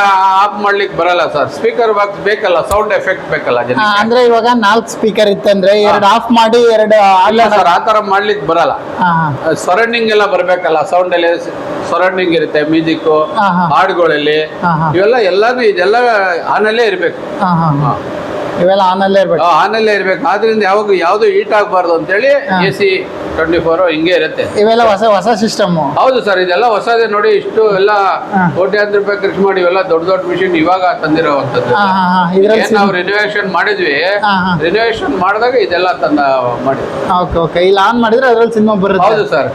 ಆಫ್ ಮಾಡ್ಲಿಕ್ಕೆ ಬರಲ್ಲ ಸರ್. ಸ್ಪೀಕರ್ ಬಾಕ್ಸ್ ಬೇಕಲ್ಲ, ಸೌಂಡ್ ಎಫೆಕ್ಟ್ ಬೇಕಲ್ಲ ಜನ. ಅಂದ್ರೆ ಇವಾಗ 4 ಸ್ಪೀಕರ್ ಇತ್ತಂದ್ರೆ 2 ಆಫ್ ಮಾಡಿ 2 ಅಲ್ಲ ಸರ್, ಆತರ ಮಾಡ್ಲಿಕ್ಕೆ ಬರಲ್ಲ. ಹಾ ಹಾ ಸರೌಂಡಿಂಗ್ ಎಲ್ಲ ಬರ್ಬೇಕಲ್ಲ. ಸೌಂಡ್ ಅಲ್ಲಿ ಸರೌಂಡಿಂಗ್ ಇರುತ್ತೆ, ಮ್ಯೂಸಿಕ್, ಹಾ, ಹಾ. ಹಾಡುಗಳಲ್ಲಿ ಹಾ, ಹಾ. ಇದೆಲ್ಲ ಆನಲ್ಲೇ ಇರ್ಬೇಕು. ಹಾ ಹಾ ಇವೆಲ್ಲ ಆನಲ್ಲೇ ಇರ್ಬೇಕು. ಆನಲ್ಲೇ ಇರ್ಬೇಕು. ಆದ್ರಿಂದ ಯಾವ್ದು ಹೀಟ್ ಆಗ್ಬಾರ್ದು ಅಂತೇಳಿ AC 24 ಹಿಂಗೆ ಇರುತ್ತೆ. ಇವೆಲ್ಲ ಹೊಸ ಸಿಸ್ಟಮ್. ಹೌದು ಸರ್, ಇದೆಲ್ಲ ಹೊಸದೇ ನೋಡಿ. ಇಷ್ಟು ಎಲ್ಲ ಕೋಟ್ಯಾಂತರ ರೂಪಾಯಿ ಖರ್ಚು ಮಾಡಿ ಇವೆಲ್ಲ ದೊಡ್ಡ ಮಿಷಿನ್ ಇವಾಗ ತಂದಿರೋವಂಥದ್ದು. ಹಾ ಹಾ ಹಾ ಇದ್ರಲ್ಲಿ ನಾವು ರಿನೋವೇಷನ್ ಮಾಡಿದ್ವಿ. ಹಾ, ಹಾ. ರಿನೋವೇಷನ್ ಮಾಡಿದಾಗ ಇದೆಲ್ಲ ಮಾಡಿ. Okay okay. ಇಲ್ಲಿ ಆನ್ ಮಾಡಿದ್ರೆ ಅದ್ರಲ್ಲಿ ಸಿನಿಮಾ ಬರುತ್ತೆ. ಹೌದು ಸರ್,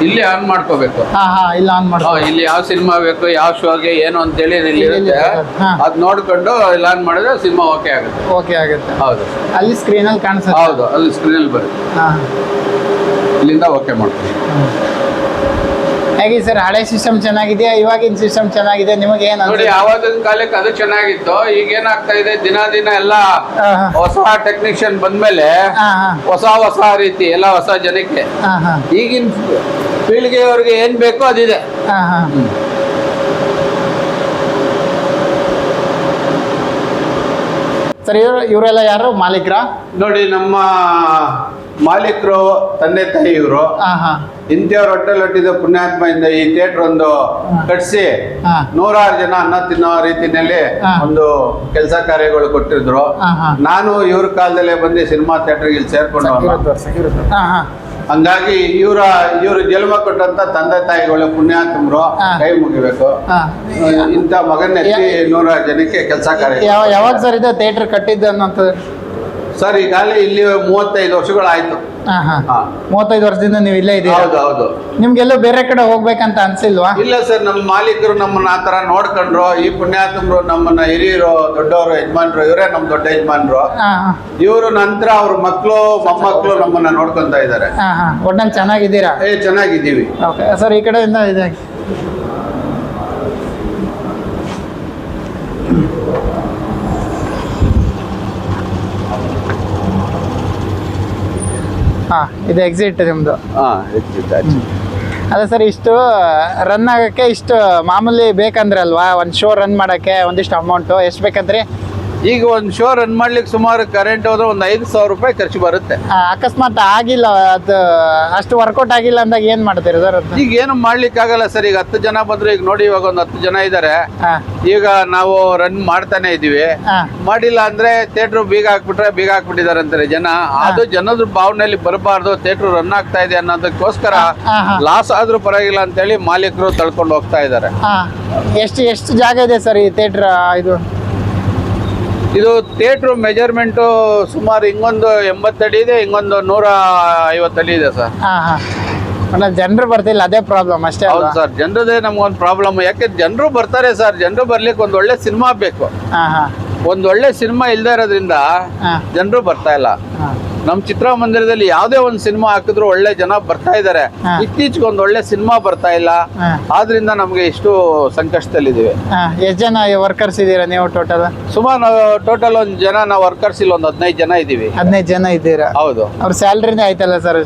ಇಲ್ಲಿ ಆನ್ ಮಾಡ್ಕೋಬೇಕು. ಹಾ ಹಾ ಇಲ್ಲಿ ಆನ್ ಮಾಡಿ ಇಲ್ಲಿ ಯಾವ ಸಿನಿಮಾ ಬೇಕು, ಯಾವ ಶೋಗೆ ಏನು ಅಂತೇಳಿ ಇಲ್ಲಿ ಇರುತ್ತೆ. ಹಾ. ಅದ್ ನೋಡ್ಕೊಂಡು ಇಲ್ಲಿ ಆನ್ ಮಾಡಿದ್ರೆ ಸಿನಿಮಾ ಓಕೆ ಆಗುತ್ತೆ. ಓಕೆ ಆಗುತ್ತೆ. ಹೌದು ಅಲ್ಲಿ ಸ್ಕ್ರೀನ್ ಅಲ್ಲಿ ಕಾಣಿಸುತ್ತೆ. ಹೌದು, ಅಲ್ಲಿ ಸ್ಕ್ರೀನ್ ಬರುತ್ತೆ. ಹಾ ಇಲ್ಲಿಂದ ಓಕೆ ಮಾಡ್ತೀವಿ. ಹೇಗೆ ಸರ್, ಹಳೆ ಸಿಸ್ಟಮ್ ಚೆನ್ನಾಗಿದೆಯಾ ಇವಾಗಿನ ಸಿಸ್ಟಮ್ ಚೆನ್ನಾಗಿದೆ? ನಿಮಗೆ ಏನ್ ನೋಡಿ, ಆವಾಗಿನ ಕಾಲಕ್ಕೆ ಅದು ಚೆನ್ನಾಗಿತ್ತು. ಈಗ ಏನಾಗ್ತಾ ಇದೆ, ದಿನ ಎಲ್ಲ ಹಾ, ಹಾ. ಹೊಸ ಟೆಕ್ನಿಷಿಯನ್ ಬಂದ್ಮೇಲೆ ಹಾ ಹಾ ಹೊಸ ರೀತಿ ಎಲ್ಲ ಹೊಸ ಜನಕ್ಕೆ. ಹಾ ಹಾ ಈಗಿನ ಪೀಳಿಗೆಯವ್ರಿಗೆ ಏನ್ ಬೇಕೋ ಅದಿದೆ. ಹಾ ಹಾ ಸರ್ ಇವರೆಲ್ಲ ಯಾರು ಮಾಲೀಕರ? ನೋಡಿ, ನಮ್ಮ ಮಾಲೀಕರು ತಂದೆ ತಾಯಿ ಇವರು. ಹಾ ಹಾ ಇಂಥವ್ರ ಹೊಟ್ಟೆಲೊಟ್ಟಿದ ಪುಣ್ಯಾತ್ಮೆಯಿಂದ ಈ ಥಿಯೇಟರ್ ಒಂದು ಕಟ್ಸಿ ಹಾ. 100 ಜನ ಅನ್ನ ತಿನ್ನೋ ರೀತಿನಲ್ಲಿ ಹಾ. ಒಂದು ಕೆಲಸ ಕಾರ್ಯಗಳು ಕೊಟ್ಟಿದ್ರು. ಹಾ, ಹಾ. ನಾನು ಇವ್ರ ಕಾಲದಲ್ಲೇ ಬಂದು ಸಿನಿಮಾ ಥಿಯೇಟರ್ಗೆ ಇಲ್ಲಿ ಸೇರ್ಕೊಂಡು ಹಾ ಹಾ ಹಂಗಾಗಿ ಇವರು ಜನ್ಮ ಕೊಟ್ಟಂತ ತಂದೆ ತಾಯಿಗಳು ಪುಣ್ಯಾತ್ಮರು ಕೈ ಮುಗಿಬೇಕು. ಇಂಥ ಮಗನೆತ್ತಿ 100 ಜನಕ್ಕೆ ಕೆಲಸ ಕಾರ್ಯ. ಯಾವಾಗ ಸರ್ ಇದು ಥಿಯೇಟರ್ ಕಟ್ಟಿದ್ದು ಅನ್ನೋಂಥದ್ದು? ಸರ್ ಈಗಾಗಲೇ ಇಲ್ಲಿ 35 ವರ್ಷಗಳಾಯ್ತು. 35 ವರ್ಷದಿಂದ ನೀವು ಇಲ್ಲೇ ಇದ್ದೀರಾ? ಹೌದು. ನಿಮ್ಗೆಲ್ಲೋ ಬೇರೆ ಕಡೆ ಹೋಗ್ಬೇಕಂತ ಅನ್ಸಿಲ್ವಾ? ಇಲ್ಲ ಸರ್, ನಮ್ಮ ಮಾಲೀಕರು ನಮ್ಮನ್ನ ಆ ತರ ನೋಡ್ಕೊಂಡ್ರು. ಈ ಪುಣ್ಯಾತ್ಮರು ನಮ್ಮನ್ನ ಹಿರಿಯರು, ದೊಡ್ಡವರು, ಯಜಮಾನ್ರು, ಇವರೇ ನಮ್ ದೊಡ್ಡ ಯಜಮಾನ್ರು. ಇವರು ನಂತರ ಅವ್ರ ಮಕ್ಕಳು ಮೊಮ್ಮಕ್ಕಳು ನಮ್ಮನ್ನ ನೋಡ್ಕೊಂತ ಇದ್ದಾರೆ. ಒಟ್ನಲ್ಲಿ ಚೆನ್ನಾಗಿದ್ದೀರಾ? ಚೆನ್ನಾಗಿದ್ದೀವಿ. ಓಕೆ ಸರ್, ಈ ಕಡೆಯಿಂದ ಇದೆ. ಇದು ಎಕ್ಸಿಟ್ ನಿಮ್ಮದು? ಎಕ್ಸಿಟ್. ಅದೇ ಸರ್, ಇಷ್ಟು ರನ್ ಆಗೋಕ್ಕೆ ಇಷ್ಟು ಮಾಮೂಲಿ ಬೇಕಂದ್ರಲ್ವಾ, ಒಂದು ಶೋ ರನ್ ಮಾಡೋಕ್ಕೆ ಒಂದಿಷ್ಟು ಅಮೌಂಟು ಎಷ್ಟು ಬೇಕಂದ್ರಿ? ಈಗ ಒಂದು ಶೋ ರನ್ ಮಾಡ್ಲಿಕ್ಕೆ ಸುಮಾರು ಕರೆಂಟ್ ಹೋದ್ರೆ ಒಂದು 5,000 ರೂಪಾಯಿ ಖರ್ಚು ಬರುತ್ತೆ. ಅಕಸ್ಮಾತ್ ಆಗಿಲ್ಲ, ಅದು ಅಷ್ಟು ವರ್ಕೌಟ್ ಆಗಿಲ್ಲ ಅಂದಾಗ ಏನು ಮಾಡ್ತೀರಿ ಸರ್? ಈಗ ಏನು ಮಾಡ್ಲಿಕ್ಕೆ ಆಗಲ್ಲ ಸರ್. ಈಗ 10 ಜನ ಬಂದ್ರು, ಈಗ ನೋಡಿ ಇವಾಗ ಒಂದು 10 ಜನ ಇದ್ದಾರೆ. ಈಗ ನಾವು ರನ್ ಮಾಡ್ತಾನೆ ಇದೀವಿ. ಮಾಡಿಲ್ಲ ಅಂದ್ರೆ ಥಿಯೇಟರ್ ಬೀಗ ಹಾಕ್ಬಿಟ್ಟಿದ್ದಾರೆ ಅಂತಾರೆ ಜನ. ಅದು ಜನದ ಭಾವನೆಯಲ್ಲಿ ಬರಬಾರ್ದು, ಥಿಯೇಟರ್ ರನ್ ಆಗ್ತಾ ಇದೆ ಅನ್ನೋದಕ್ಕೋಸ್ಕರ ಲಾಸ್ ಆದ್ರೂ ಪರವಾಗಿಲ್ಲ ಅಂತೇಳಿ ಮಾಲೀಕರು ತಳ್ಕೊಂಡು ಹೋಗ್ತಾ ಇದ್ದಾರೆ. ಎಷ್ಟು ಜಾಗ ಇದೆ ಸರ್ ಈ ಥಿಯೇಟರ್? ಇದು ಥಿಯೇಟ್ರ್ ಮೆಜರ್ಮೆಂಟು ಸುಮಾರು ಹಿಂಗೊಂದು 80 ಅಡಿ ಇದೆ, ಹಿಂಗೊಂದು 150 ಅಡಿ ಇದೆ ಸರ್. ಜನರು ಬರ್ತಿಲ್ಲ, ಅದೇ ಪ್ರಾಬ್ಲಮ್ ಅಷ್ಟೇ. ಹೌದು ಸರ್, ಜನರದೇ ನಮ್ಗೊಂದು ಪ್ರಾಬ್ಲಮ್. ಯಾಕೆ ಜನರು ಬರ್ತಾರೆ ಸರ್, ಜನರು ಬರ್ಲಿಕ್ಕೆ ಒಂದು ಒಳ್ಳೆ ಸಿನಿಮಾ ಬೇಕು. ಒಂದು ಒಳ್ಳೆ ಸಿನಿಮಾ ಇಲ್ದೇ ಇರೋದ್ರಿಂದ ಜನರು ಬರ್ತಾ ಇಲ್ಲ. ನಮ್ಮ ಚಿತ್ರಮಂದಿರದಲ್ಲಿ ಯಾವುದೇ ಒಂದು ಸಿನಿಮಾ ಹಾಕಿದ್ರು ಒಳ್ಳೆ ಜನ ಬರ್ತಾ ಇದ್ದಾರೆ. ಇತ್ತೀಚೆಗೆ ಒಂದು ಒಳ್ಳೆ ಸಿನಿಮಾ ಬರ್ತಾ ಇಲ್ಲ. ಆದ್ರಿಂದ ನಮ್ಗೆ ಇಷ್ಟು ಸಂಕಷ್ಟದಲ್ಲಿದ್ದೀವಿ. ಎಷ್ಟು ಜನ ವರ್ಕರ್ಸ್ ಇದ್ದೀರಾ ನೀವು ಟೋಟಲ್? ಸುಮಾರು ನಾವು ಟೋಟಲ್ ಒಂದು ಜನ, ನಾವು ವರ್ಕರ್ಸ್ ಇಲ್ಲಿ ಒಂದು 15 ಜನ ಇದ್ದೀವಿ. 15 ಜನ ಇದ್ದೀರಾ? ಹೌದು. ಅವ್ರ ಸ್ಯಾಲ್ರಿನೇ ಆಯ್ತಲ್ಲ ಸರ್?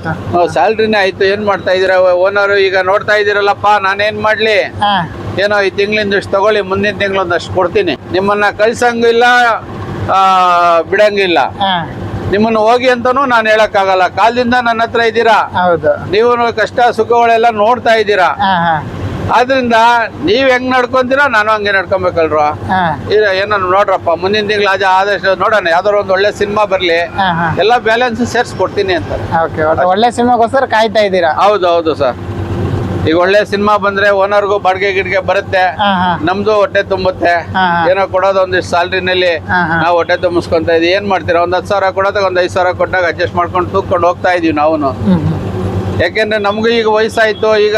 ಸ್ಯಾಲ್ರಿನೇ ಆಯ್ತು. ಏನ್ ಮಾಡ್ತಾ ಇದೀರಾ ಓನರ್? ಈಗ ನೋಡ್ತಾ ಇದೀರಲ್ಲಪ್ಪ, ನಾನೇನ್ ಮಾಡ್ಲಿ, ಏನೋ ಈ ತಿಂಗಳಿಂದ ಇಷ್ಟು ತಗೊಳ್ಳಿ, ಮುಂದಿನ ತಿಂಗಳು ಒಂದಷ್ಟು ಕೊಡ್ತೀನಿ, ನಿಮ್ಮನ್ನ ಕಳ್ಸಂಗಿಲ್ಲ, ಬಿಡಂಗಿಲ್ಲ, ನಿಮ್ಮನ್ನು ಹೋಗಿ ಅಂತಾನು ನಾನು ಹೇಳಕ್ಕಾಗಲ್ಲ. ಕಾಲದಿಂದ ನನ್ನ ಹತ್ರ ಇದ್ದೀರಾ, ನೀವು ಕಷ್ಟ ಸುಖಗಳೆಲ್ಲ ನೋಡ್ತಾ ಇದ್ದೀರಾ. ಆದ್ರಿಂದ ನೀವ್ ಹೆಂಗ್ ನಡ್ಕೊಂತೀರಾ ನಾನು ಹಂಗೆ ನಡ್ಕೊಬೇಕಲ್ರ. ಏನೋ ನೋಡ್ರಪ್ಪ, ಮುಂದಿನ ತಿಂಗಳು ಆದಷ್ಟು ನೋಡೋಣ, ಯಾವ್ದಾದ್ರು ಒಂದು ಒಳ್ಳೆ ಸಿನಿಮಾ ಬರ್ಲಿ, ಎಲ್ಲ ಬ್ಯಾಲೆನ್ಸ್ ಸೇರ್ಸ್ಕೊಡ್ತೀನಿ ಅಂತ. ಒಳ್ಳೆ ಸಿನಿಮಾಗೋಸ್ಕರ ಕಾಯ್ತಾ ಇದ್ದೀರಾ? ಹೌದು ಸರ್. ಈಗ ಒಳ್ಳೆ ಸಿನಿಮಾ ಬಂದ್ರೆ ಓನರ್ಗೂ ಬಾಡಿಗೆ ಗಿಡ್ಗೆ ಬರುತ್ತೆ, ನಮ್ದು ಹೊಟ್ಟೆ ತುಂಬುತ್ತೆ. ಏನೋ ಕೊಡೋದು ಒಂದಿಷ್ಟು ಸ್ಯಾಲ್ರಿನಲ್ಲಿ ನಾವು ಹೊಟ್ಟೆ ತುಂಬಿಸ್ಕೊಂತ ಇದೀವಿ. ಏನ್ ಮಾಡ್ತೀರಾ, ಒಂದ್ 10,000 ಕೊಡೋದಾಗ ಒಂದ್ 5,000 ಕೊಟ್ಟಾಗ ಅಡ್ಜಸ್ಟ್ ಮಾಡ್ಕೊಂಡು ತೂಕೊಂಡು ಹೋಗ್ತಾ ಇದೀವಿ ನಾವು. ಯಾಕೆಂದ್ರೆ ನಮಗೂ ಈಗ ವಯಸ್ಸಾಯ್ತು. ಈಗ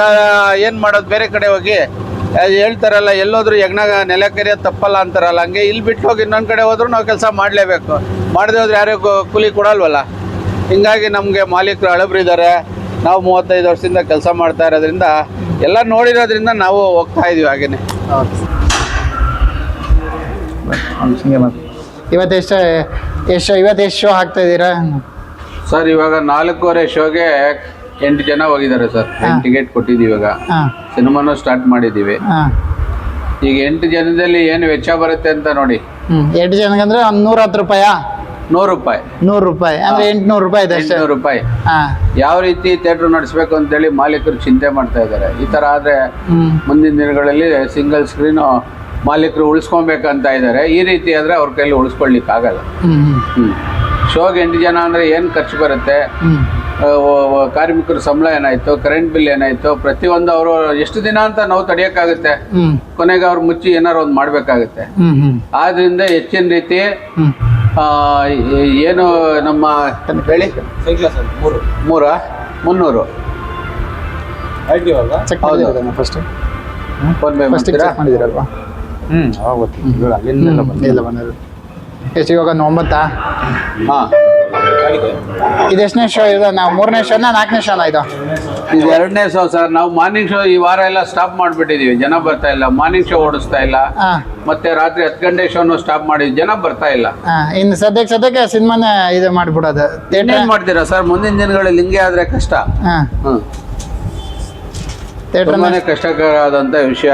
ಏನ್ ಮಾಡೋದು, ಬೇರೆ ಕಡೆ ಹೋಗಿ ಹೇಳ್ತಾರಲ್ಲ, ಎಲ್ಲೋದ್ರು ಯಜ್ಞ ನೆಲ ಕರಿಯೋದು ತಪ್ಪಲ್ಲ ಅಂತಾರಲ್ಲ, ಹಂಗೆ ಇಲ್ಲಿ ಬಿಟ್ಟು ಹೋಗಿ ಇನ್ನೊಂದ್ ಕಡೆ ಹೋದ್ರು ನಾವು ಕೆಲಸ ಮಾಡ್ಲೇಬೇಕು. ಮಾಡದೆ ಹೋದ್ರೆ ಯಾರು ಕೂಲಿ ಕೊಡಲ್ವಲ್ಲ. ಹಿಂಗಾಗಿ ನಮ್ಗೆ ಮಾಲೀಕರು ಹಳಬ್ರಿದ್ದಾರೆ. ನಾವು 35 ವರ್ಷದಿಂದ ಕೆಲಸ ಮಾಡ್ತಾ ಇರೋದ್ರಿಂದ ಎಲ್ಲ ನೋಡಿರೋದ್ರಿಂದ ನಾವು ಹೋಗ್ತಾ ಇದೀವಿ ಹಾಗೇನೆ. ಇವತ್ತು ಎಷ್ಟು ಶೋ ಹಾಕ್ತಾ ಇದ್ದೀರಾ ಸರ್? ಇವಾಗ 4:15 ಶೋಗೆ 8 ಜನ ಹೋಗಿದ್ದಾರೆ ಸರ್. 8 ಟಿಕೆಟ್ ಕೊಟ್ಟಿದ್ದೀವಿ. ಇವಾಗ ಸಿನಿಮಾನು ಸ್ಟಾರ್ಟ್ ಮಾಡಿದ್ದೀವಿ. ಈಗ 8 ಜನದಲ್ಲಿ ಏನು ವೆಚ್ಚ ಬರುತ್ತೆ ಅಂತ ನೋಡಿ. 8 ಜನಗಂದ್ರೆ 110 ರೂಪಾಯಾ? 100 ರೂಪಾಯಿ. 100 ರೂಪಾಯಿ ಅಂದ್ರೆ 800 ರೂಪಾಯಿ ಇದೆ. 800 ರೂಪಾಯಿ. ಯಾವ ರೀತಿ ಥಿಯೇಟರ್ ನಡೆಸಬೇಕು ಅಂತೇಳಿ ಮಾಲೀಕರು ಚಿಂತೆ ಮಾಡ್ತಾ ಇದ್ದಾರೆ. ಈ ತರ ಆದ್ರೆ ಮುಂದಿನ ದಿನಗಳಲ್ಲಿ ಸಿಂಗಲ್ ಸ್ಕ್ರೀನ್ ಮಾಲೀಕರು ಉಳಿಸ್ಕೊಬೇಕಂತ ಇದ್ದಾರೆ. ಈ ರೀತಿ ಆದ್ರೆ ಅವ್ರ ಕೈಲಿ ಉಳಿಸ್ಕೊಳ್ಲಿಕ್ಕೆ ಆಗಲ್ಲ. ಶೋಗೆ 8 ಜನ ಅಂದ್ರೆ ಏನ್ ಖರ್ಚು ಬರುತ್ತೆ, ಕಾರ್ಮಿಕರ ಸಂಬಳ ಏನಾಯ್ತು, ಕರೆಂಟ್ ಬಿಲ್ ಏನಾಯ್ತು, ಪ್ರತಿಯೊಂದು ಅವರು ಎಷ್ಟು ದಿನ ಅಂತ ನಾವು ತಡೆಯಕ್ಕಾಗುತ್ತೆ. ಕೊನೆಗೆ ಅವ್ರು ಮುಚ್ಚಿ ಏನಾರು ಒಂದು ಮಾಡ್ಬೇಕಾಗುತ್ತೆ. ಆದ್ರಿಂದ ಹೆಚ್ಚಿನ ರೀತಿ ಏನು ನಮ್ಮ ಹೇಳಿ 300 ಇವಾಗ 9. ಇದೆಷ್ಟನೇ ಶೋ ಇದೆ? ನಾವು 3ನೇ ಶೋನ 4ನೇ ಶೋನ? ಇದು 2ನೇ ಶೋ ಸರ್. ನಾವು ಮಾರ್ನಿಂಗ್ ಶೋ ಈ ವಾರ ಎಲ್ಲ ಸ್ಟಾಪ್ ಮಾಡ್ಬಿಟ್ಟಿದೀವಿ. ಜನ ಬರ್ತಾ ಇಲ್ಲ. ಮಾರ್ನಿಂಗ್ ಶೋ ಓಡಿಸ್ತಾ ಇಲ್ಲ. ಮತ್ತೆ ರಾತ್ರಿ 10 ಗಂಟೆ ಶೋನು ಸ್ಟಾಪ್ ಮಾಡಿದ್ವಿ. ಜನ ಬರ್ತಾ ಇಲ್ಲ. ಇನ್ನು ಸದ್ಯಕ್ಕೆ ಸಿನಿಮಾನ ಇದು ಮಾಡ್ಬಿಡೋದು. ಏನ್ ಮಾಡ್ತೀರಾ ಸರ್? ಮುಂದಿನ ದಿನಗಳಲ್ಲಿ ಹಿಂಗೆ ಆದ್ರೆ ಕಷ್ಟ. ತುಂಬಾನೇ ಕಷ್ಟಕರ ಆದಂತ ವಿಷಯ.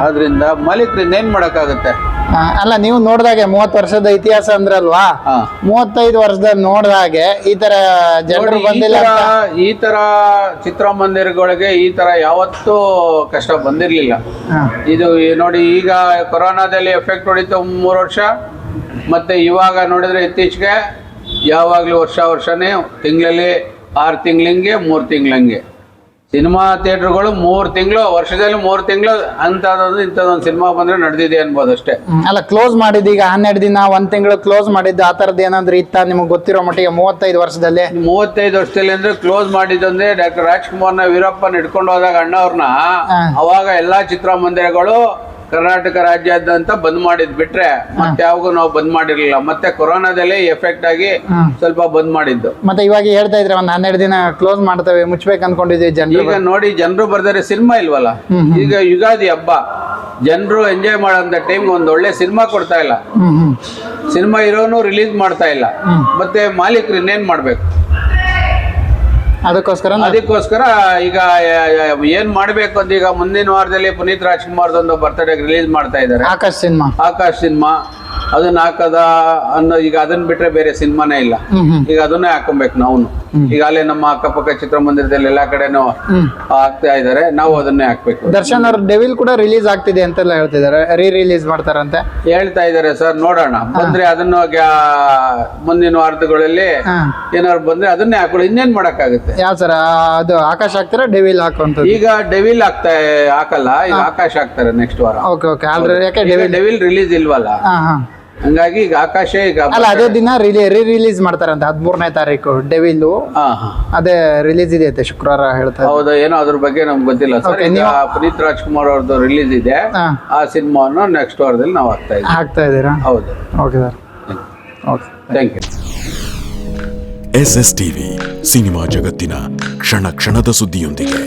ಆದ್ರಿಂದ ಮಾಲೀಕರಿಂದ ಏನ್ ಮಾಡಕ್ಕಾಗತ್ತೆ? ಅಲ್ಲ, ನೀವು ನೋಡ್ದಾಗೆ 30 ವರ್ಷದ ಇತಿಹಾಸ ಅಂದ್ರಲ್ವಾ, 35 ವರ್ಷದ ನೋಡ್ದಾಗೆ ಈ ತರ ಜನರು ಬಂದಿಲ್ಲ. ಈ ತರ ಚಿತ್ರಮಂದಿರಗಳಿಗೆ ಈ ತರ ಯಾವತ್ತೂ ಕಷ್ಟ ಬಂದಿರ್ಲಿಲ್ಲ. ಇದು ನೋಡಿ, ಈಗ ಕೊರೋನಾದಲ್ಲಿ ಎಫೆಕ್ಟ್ ಹೊಡಿತು 3 ವರ್ಷ. ಮತ್ತೆ ಇವಾಗ ನೋಡಿದ್ರೆ ಇತ್ತೀಚೆಗೆ ಯಾವಾಗ್ಲೂ ವರ್ಷನೇ ತಿಂಗಳಲ್ಲಿ 6 ತಿಂಗ್ಳಿಂಗೆ 3 ತಿಂಗ್ಳಂಗೆ ಸಿನಿಮಾ ಥಿಯೇಟ್ರ್ಗಳು 3 ತಿಂಗಳು ವರ್ಷದಲ್ಲಿ 3 ತಿಂಗಳು ಅಂಥದ್ದೊಂದು ಇಂಥದ್ದೊಂದು ಸಿನಿಮಾ ಬಂದ್ರೆ ನಡೆದಿದೆ ಅನ್ಬೋದು ಅಷ್ಟೇ. ಅಲ್ಲ ಕ್ಲೋಸ್ ಮಾಡಿದ್ದು ಈಗ 12 ದಿನ 1 ತಿಂಗಳು ಕ್ಲೋಸ್ ಮಾಡಿದ್ದು ಆ ಥರದ್ದು ಏನಾದ್ರು ಇತ್ತ ನಿಮಗೆ ಗೊತ್ತಿರೋ ಮಟ್ಟಿಗೆ 35 ವರ್ಷದಲ್ಲಿ? 35 ವರ್ಷದಲ್ಲಿ ಅಂದ್ರೆ ಕ್ಲೋಸ್ ಮಾಡಿದ್ದಂದ್ರೆ ಡಾಕ್ಟರ್ ರಾಜ್ಕುಮಾರ್ನ ವೀರಪ್ಪನ ಹಿಡ್ಕೊಂಡು ಹೋದಾಗ ಅಣ್ಣವ್ರನ್ನ ಅವಾಗ ಎಲ್ಲಾ ಚಿತ್ರಮಂದಿರಗಳು ಕರ್ನಾಟಕ ರಾಜ್ಯಾದ್ಯಂತ ಬಂದ್ ಮಾಡಿದ್ ಬಿಟ್ರೆ ಮತ್ತೆ ಯಾವಾಗೂ ನಾವು ಬಂದ್ ಮಾಡಿರ್ಲಿಲ್ಲ. ಮತ್ತೆ ಕೊರೋನಾದಲ್ಲಿ ಎಫೆಕ್ಟ್ ಆಗಿ ಸ್ವಲ್ಪ ಬಂದ್ ಮಾಡಿದ್ದು. ಮತ್ತೆ ಇವಾಗ ಹೇಳ್ತಾ ಇದ್ರೆ ಒಂದ್ 12 ದಿನ ಕ್ಲೋಸ್ ಮಾಡ್ತೇವೆ ಮುಚ್ಬೇಕು ಅನ್ಕೊಂಡಿದ್ವಿ ಜನರು. ಈಗ ನೋಡಿ ಜನರು ಬರ್ತಾರೆ, ಸಿನಿಮಾ ಇಲ್ವಲ್ಲ. ಈಗ ಯುಗಾದಿ ಹಬ್ಬ ಜನರು ಎಂಜಾಯ್ ಮಾಡೋಂಥ ಟೈಮ್ ಒಂದ್ ಒಳ್ಳೆ ಸಿನಿಮಾ ಕೊಡ್ತಾ ಇಲ್ಲ. ಸಿನಿಮಾ ಇರೋನು ರಿಲೀಸ್ ಮಾಡ್ತಾ ಇಲ್ಲ. ಮತ್ತೆ ಮಾಲೀಕರು ಇನ್ನೇನ್ ಮಾಡ್ಬೇಕು? ಅದಕ್ಕೋಸ್ಕರ ಈಗ ಏನ್ ಮಾಡ್ಬೇಕು ಅಂತ ಈಗ ಮುಂದಿನ ವಾರದಲ್ಲಿ ಪುನೀತ್ ರಾಜ್ಕುಮಾರ್ದೊಂದು ಬರ್ತ್ಡೇ ರಿಲೀಸ್ ಮಾಡ್ತಾ ಇದ್ದಾರೆ, ಆಕಾಶ್ ಸಿನಿಮಾ. ಅದನ್ನ ಹಾಕದ ಅನ್ನೋ ಈಗ ಅದನ್ನ ಬಿಟ್ರೆ ಬೇರೆ ಸಿನಿಮಾನೇ ಇಲ್ಲ. ಈಗ ಅದನ್ನೇ ಹಾಕೊಬೇಕು ನಾವು. ಈಗಾಗಲೇ ನಮ್ಮ ಅಕ್ಕಪಕ್ಕ ಚಿತ್ರಮಂದಿರದಲ್ಲಿ ಎಲ್ಲಾ ಕಡೆನೂ ಹಾಕ್ತಾ ಇದಾರೆ, ನಾವು ಅದನ್ನೇ ಹಾಕ್ಬೇಕು. ದರ್ಶನ್ ಅವ್ರ ಡೆವಿಲ್ ಕೂಡ ರಿಲೀಸ್ ಆಗ್ತಿದೆ ಅಂತೆಲ್ಲ ಹೇಳ್ತಿದ್ದಾರೆ, ರಿಲೀಸ್ ಮಾಡ್ತಾರಂತೆ ಹೇಳ್ತಾ ಇದಾರೆ ಸರ್. ನೋಡೋಣ ಬಂದ್ರೆ ಅದನ್ನ ಮುಂದಿನ ವಾರಗಳಲ್ಲಿ ಏನಾದ್ರು ಬಂದ್ರೆ ಅದನ್ನೇ ಹಾಕೊಳ್ಳಿ. ಇನ್ನೇನ್ ಮಾಡಕ್ಕಾಗುತ್ತೆ? ಯಾವ ಸರ್ ಅದು ಆಕಾಶ್ ಹಾಕ್ತಾರ ಡೆವಿಲ್ ಹಾಕುವಂತ? ಈಗ ಡೆವಿಲ್ ಹಾಕಲ್ಲ, ಈಗ ಆಕಾಶ್ ಹಾಕ್ತಾರೆ ನೆಕ್ಸ್ಟ್ ವಾರ. ಓಕೆ ಆಲ್ರೆಡಿ ಯಾಕೆ ಡೆವಿಲ್ ರಿಲೀಸ್ ಇಲ್ವಲ್ಲ, ಹಂಗಾಗಿ ಈಗ ಆಕಾಶ ಈಗ ಅಲ್ಲ ಅದೇ ದಿನ ರಿಲೀಸ್ ಮಾಡ್ತಾರಂತೆ 13ನೇ ತಾರೀಕು ಡೆವಿಲ್. ಅದೇ ರಿಲೀಸ್ ಇದೆ ಅಂತೆ ಶುಕ್ರವಾರ ಹೇಳ್ತಾರೆ. ಹೌದಾ? ಏನೋ ಅದ್ರ ಬಗ್ಗೆ ನಮ್ಗೆ ಗೊತ್ತಿಲ್ಲ ಸರ್. ಪುನೀತ್ ರಾಜ್ಕುಮಾರ್ ಅವ್ರದ್ದು ರಿಲೀಸ್ ಇದೆ, ಆ ಸಿನಿಮಾವನ್ನು ನೆಕ್ಸ್ಟ್ ವಾರದಲ್ಲಿ ನಾವು ಹಾಕ್ತಾ ಇದ್ದೀರಾ? ಹೌದು. Okay sir, okay, thank you. SS TV cinema ಜಗತ್ತಿನ ಕ್ಷಣ ಕ್ಷಣದ ಸುದ್ದಿಯೊಂದಿಗೆ.